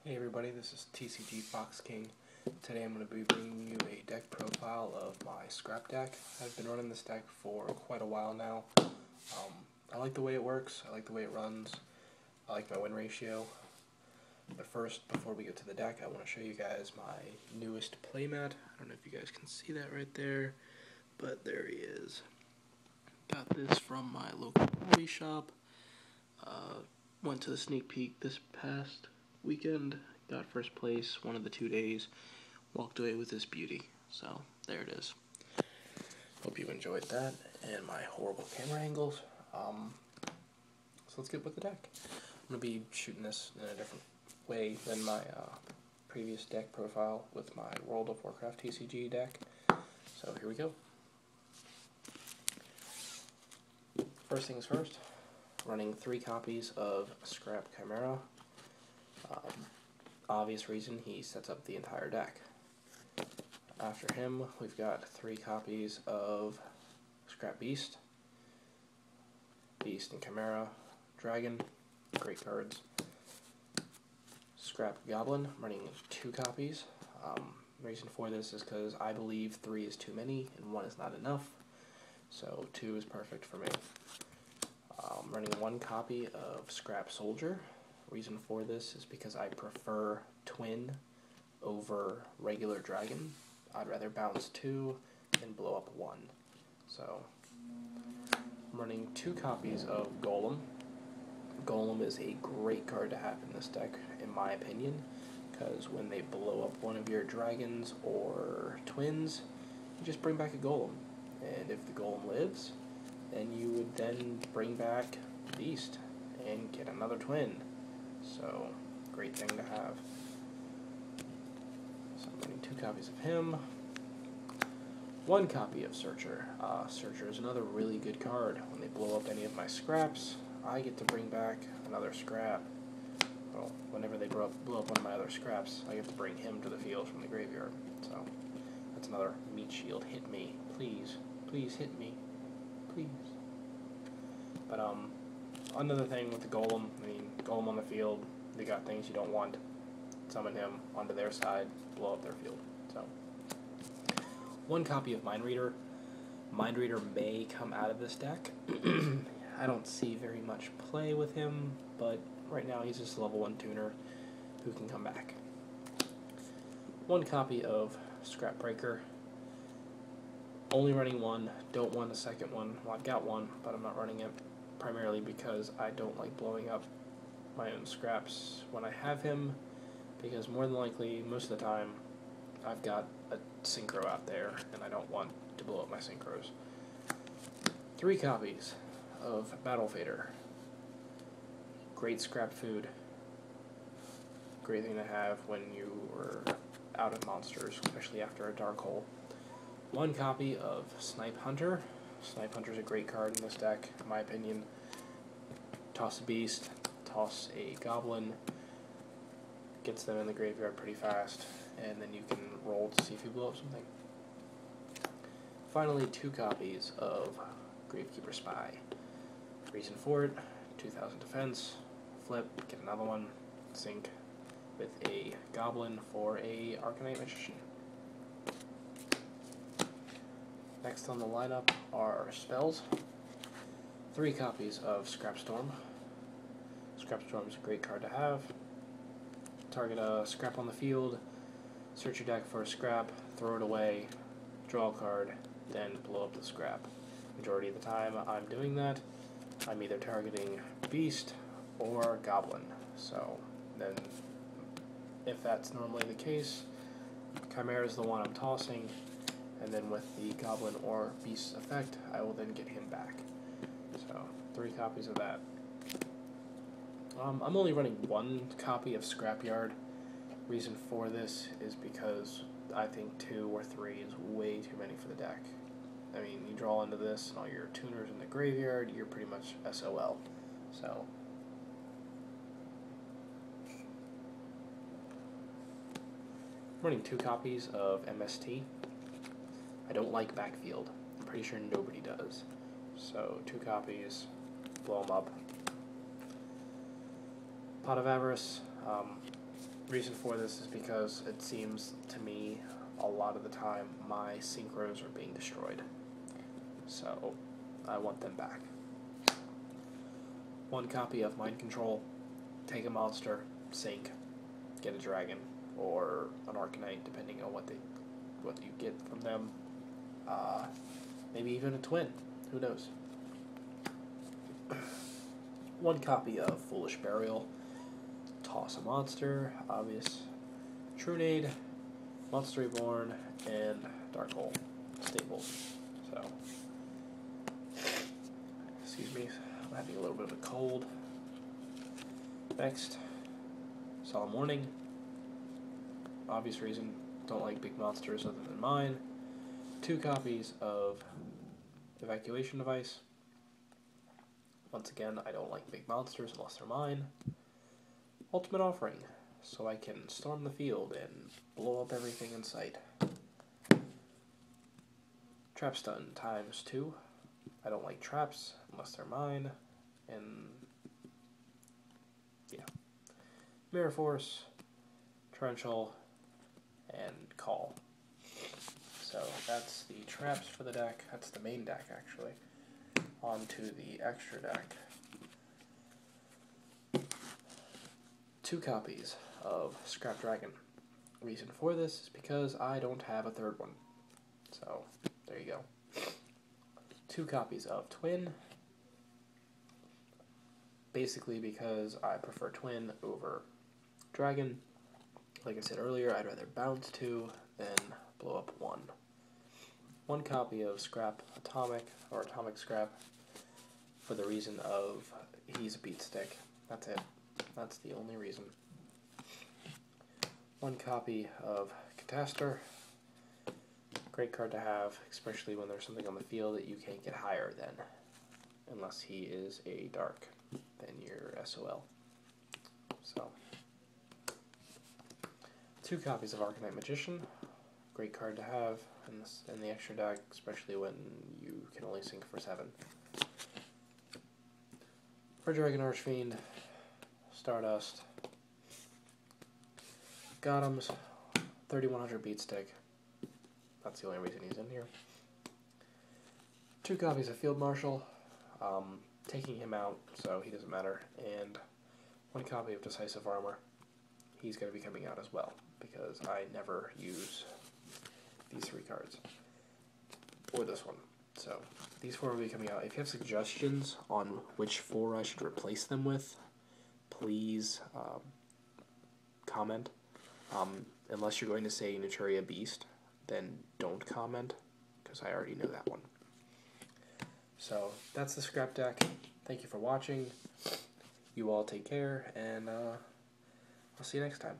Hey everybody, this is TCG Fox King. Today I'm going to be bringing you a deck profile of my scrap deck. I've been running this deck for quite a while now. I like the way it works, I like the way it runs, I like my win ratio. But first, before we get to the deck, I want to show you guys my newest playmat. I don't know if you guys can see that right there, but there he is. Got this from my local hobby shop. Went to the sneak peek this past weekend, got first place one of the 2 days, walked away with this beauty. So there it is. Hope you enjoyed that and my horrible camera angles. So let's get with the deck. I'm going to be shooting this in a different way than my previous deck profile with my World of Warcraft TCG deck. So here we go. First things first, running 3 copies of Scrap Chimera. Obvious reason, he sets up the entire deck. After him, we've got 3 copies of Scrap Beast, Beast and Chimera, Dragon, great cards. Scrap Goblin, running 2 copies. Reason for this is because I believe 3 is too many and 1 is not enough, so 2 is perfect for me. Running 1 copy of Scrap Soldier. Reason for this is because I prefer Twin over regular Dragon. I'd rather bounce 2 and blow up 1. So, I'm running 2 copies of Golem. Golem is a great card to have in this deck, in my opinion, because when they blow up one of your dragons or twins, you just bring back a Golem. And if the Golem lives, then you would then bring back Beast and get another twin. So, great thing to have. So I'm running 2 copies of him. 1 copy of Searcher. Searcher is another really good card. When they blow up any of my scraps, I get to bring back another scrap. Well, whenever they blow up one of my other scraps, I get to bring him to the field from the graveyard. So, that's another meat shield. Hit me. Please. Please hit me. Please. But, another thing with the Golem, Golem on the field, they got things you don't want. Summon him onto their side, blow up their field. So, 1 copy of Mind Reader. Mind Reader may come out of this deck. I don't see very much play with him, but right now he's just a level 1 tuner who can come back. 1 copy of Scrap Breaker. Only running 1, don't want a second one. Well, I've got 1, but I'm not running it, primarily because I don't like blowing up my own scraps when I have him, because more than likely, most of the time, I've got a synchro out there, and I don't want to blow up my synchros. 3 copies of Battle Fader. Great scrap food. Great thing to have when you are out of monsters, especially after a Dark Hole. 1 copy of Snipe Hunter. Snipe Hunter is a great card in this deck, in my opinion. Toss a Beast, toss a Goblin, gets them in the graveyard pretty fast, and then you can roll to see if you blow up something. Finally, 2 copies of Gravekeeper Spy. Reason for it, 2000 defense, flip, get another one, sync with a Goblin for a Arcanite Magician. Next on the lineup are spells. 3 copies of Scrapstorm. Scrapstorm is a great card to have. Target a scrap on the field, search your deck for a scrap, throw it away, draw a card, then blow up the scrap. Majority of the time I'm doing that, I'm either targeting Beast or Goblin. So then, if that's normally the case, Chimera is the one I'm tossing, and then with the Goblin or Beast effect, I will then get him back. So, 3 copies of that. I'm only running 1 copy of Scrapyard. Reason for this is because I think 2 or 3 is way too many for the deck. You draw into this and all your tuners in the graveyard, you're pretty much SOL. So, I'm running 2 copies of MST. I don't like backfield. I'm pretty sure nobody does. So, 2 copies, blow them up. Pot of Avarice. Reason for this is because it seems to me a lot of the time my synchros are being destroyed. So I want them back. One copy of Mind Control, take a monster, sync, get a dragon, or an Arcanite, depending on what you get from them. Maybe even a twin, who knows. One copy of Foolish Burial, toss a monster, obvious, Trunade, Monster Reborn, and Dark Hole stables. So, excuse me, I'm having a little bit of a cold. Next, Solemn Warning. Obvious reason, don't like big monsters other than mine. 2 copies of Evacuation Device. Once again, I don't like big monsters unless they're mine. Ultimate Offering, so I can storm the field and blow up everything in sight. Trap Stun ×2. I don't like traps unless they're mine. And yeah. Mirror Force, Torrential, and Call. So that's the traps for the deck. That's the main deck, actually. On to the extra deck. 2 copies of Scrap Dragon. Reason for this is because I don't have a third one. So, there you go. 2 copies of Twin. Basically because I prefer Twin over Dragon. Like I said earlier, I'd rather bounce 2 than blow up 1. 1 copy of Scrap Atomic, or Atomic Scrap, for the reason of he's a beat stick. That's it. That's the only reason. 1 copy of Catastor. Great card to have, especially when there's something on the field that you can't get higher than, unless he is a dark, then you're SOL. So, 2 copies of Arcanite Magician. Great card to have in the extra deck, especially when you can only sync for 7. For Dragon Archfiend, Stardust, Gotham's 3100 beat stick. That's the only reason he's in here. 2 copies of Field Marshal, taking him out, so he doesn't matter, and 1 copy of Decisive Armor. He's going to be coming out as well, because I never use these 3 cards, or this one. So, these 4 will be coming out. If you have suggestions on which 4 I should replace them with, please comment. Unless you're going to say Naturia Beast, then don't comment, because I already know that one. So, that's the scrap deck. Thank you for watching. You all take care, and I'll see you next time.